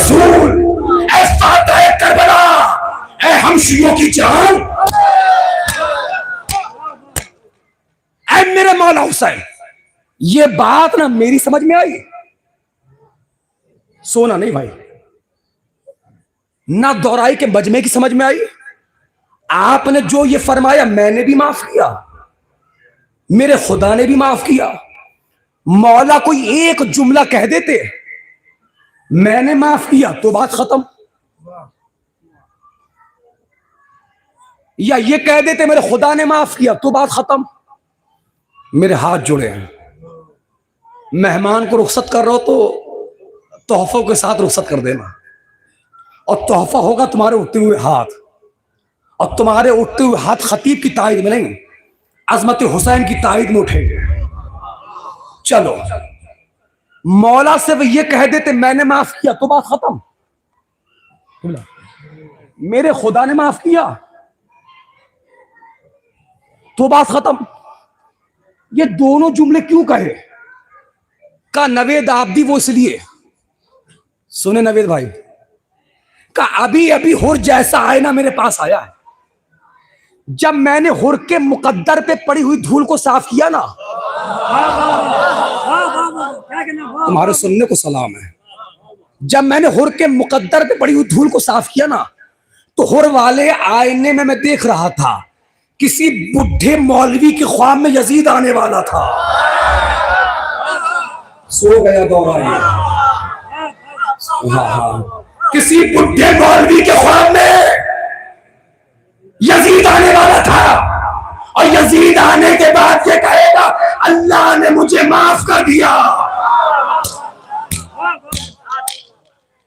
रसूल, ऐ Fatih Karbala, ऐ हम शियों की जान, ऐ मेरे मौला हुसैन। ये बात ना मेरी समझ में आई, सोना नहीं भाई, ना दौराई के मजमे की समझ में आई। आपने जो ये फरमाया मैंने भी माफ किया, मेरे खुदा ने भी माफ किया। मौला कोई एक जुमला कह देते मैंने माफ किया तो बात खत्म, या ये कह देते मेरे खुदा ने माफ किया तो बात खत्म। मेरे हाथ जुड़े हैं, मेहमान को रुखसत कर रहा हो तो तोहफों के साथ रुखसत कर देना, और तोहफा होगा तुम्हारे उठते हुए हाथ, और तुम्हारे उठते हुए हाथ खतीब की ताईद में नहीं, अजमत हुसैन की ताईद में उठेंगे। चलो, मौला से ये कह देते मैंने माफ किया तो बात खत्म, मेरे खुदा ने माफ किया तो बात खत्म। ये दोनों जुमले क्यों कहे? का नवेद आबदी वो इसलिए, सुने नवेद भाई, का अभी अभी हुर जैसा आईना मेरे पास आया है, जब मैंने हुर के मुकद्दर पे पड़ी हुई धूल को साफ किया ना, तुम्हारे सुनने को सलाम है, जब मैंने हुर के मुकद्दर पे पड़ी हुई धूल को साफ किया ना, तो हुर वाले आईने में मैं देख रहा था किसी बुढ़े मौलवी के ख्वाब में यजीद आने वाला था। सो गया दौरा ये, हाँ, किसी बुढ़े मौलवी के ख्वाब में यजीद आने वाला था, और यजीद आने के बाद ये कहेगा अल्लाह ने मुझे माफ कर दिया।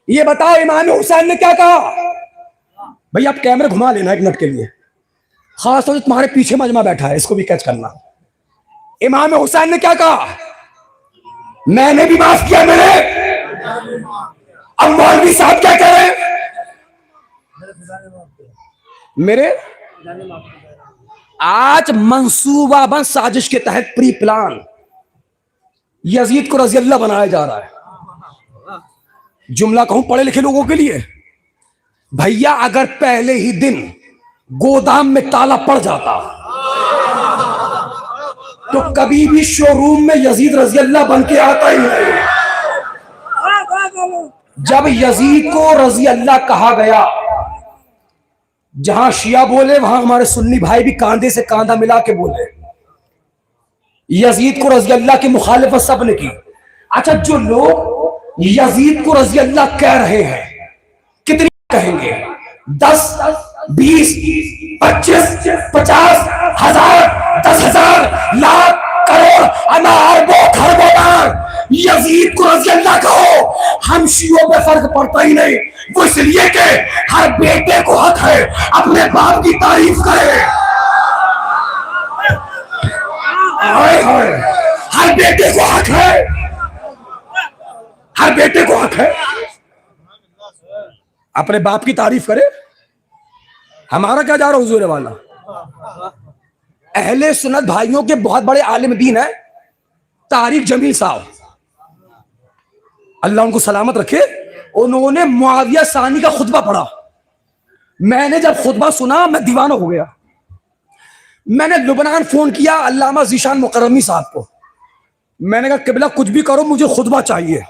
ये बताओ इमाम हुसैन ने क्या कहा? भाई आप कैमरे घुमा लेना एक मिनट के लिए, खास तौर से तुम्हारे पीछे मजमा बैठा है, इसको भी कैच करना। इमाम हुसैन ने क्या कहा? मैंने भी माफ किया मेरे। अब मौलवी साहब क्या कह रहे हैं? मेरे आज मंसूबाबंद साजिश के तहत प्री प्लान यजीद को रजी अल्लाह बनाया जा रहा है। जुमला कहूं पढ़े लिखे लोगों के लिए, भैया अगर पहले ही दिन गोदाम में ताला पड़ जाता तो कभी भी शोरूम में यजीद रजी अल्लाह बन के आता ही नहीं। जब यजीद को रजी अल्लाह कहा गया, जहां शिया बोले वहां हमारे सुन्नी भाई भी कांधे से कांधा मिला के बोले, यजीद को रजी अल्लाह की मुखालिफत सबने की। अच्छा, जो लोग यजीद को रजी अल्लाह कह रहे हैं, कितनी कहेंगे? 10, 20, 25, 50, 1000, 10,000, लाख, करोड़, अना, अरबों, खरबों। यजीद को रजी अल्लाह कहो, हम शियों पे फर्क पड़ता ही नहीं। वो इसलिए कि हर बेटे को हक है अपने बाप की तारीफ करे। हर बेटे को हक है, हर बेटे को हक है अपने बाप की तारीफ करे। हमारा क्या जा रहा हुजूर वाला? अहले सुन्नत भाइयों के बहुत बड़े आलिम दीन है तारिक जमील साहब, अल्लाह उनको सलामत रखे। उन्होंने मुआविया सानी का खुतबा पढ़ा। मैंने जब खुतबा सुना मैं दीवाना हो गया। मैंने लुबनान फोन किया अल्लामा ज़ीशान मुकर्रमी साहब को, मैंने कहा किबला कुछ भी करो मुझे खुतबा चाहिए।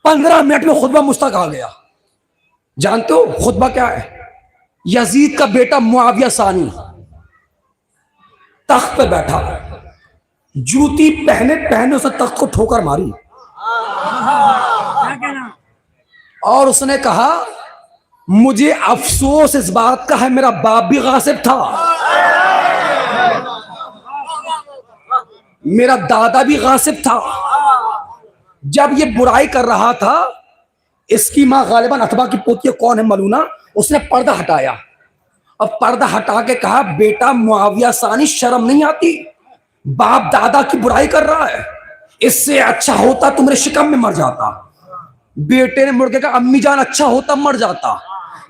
15 मिनट में खुतबा मुस्तक आ गया। जानते हो खुतबा क्या है? यजीद का बेटा मुआविया सानी तख्त पे बैठा, जूती पहने पहने उसने तख्त को ठोकर मारी और उसने कहा मुझे अफसोस इस बात का है मेरा बाप भी गासिब था, मेरा दादा भी गासिब था। जब ये बुराई कर रहा था, इसकी मां गालिबन अतबा की पोती कौन है मलूना, उसने पर्दा हटाया और पर्दा हटा के कहा बेटा मुआविया सानी शर्म नहीं आती, बाप दादा की बुराई कर रहा है, इससे अच्छा होता तुम मेरे शिकम में मर जाता। बेटे ने मुड़ के कहा अम्मी जान अच्छा होता मर जाता,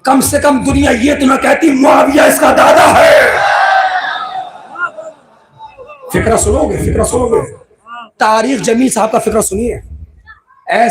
कम से कम दुनिया ये तो ना कहती मुआविया इसका दादा है। फिक्रा सुनोगे? फिक्रा सुनोगे? तारिक जमील साहब का फिक्रा सुनिए। ऐसे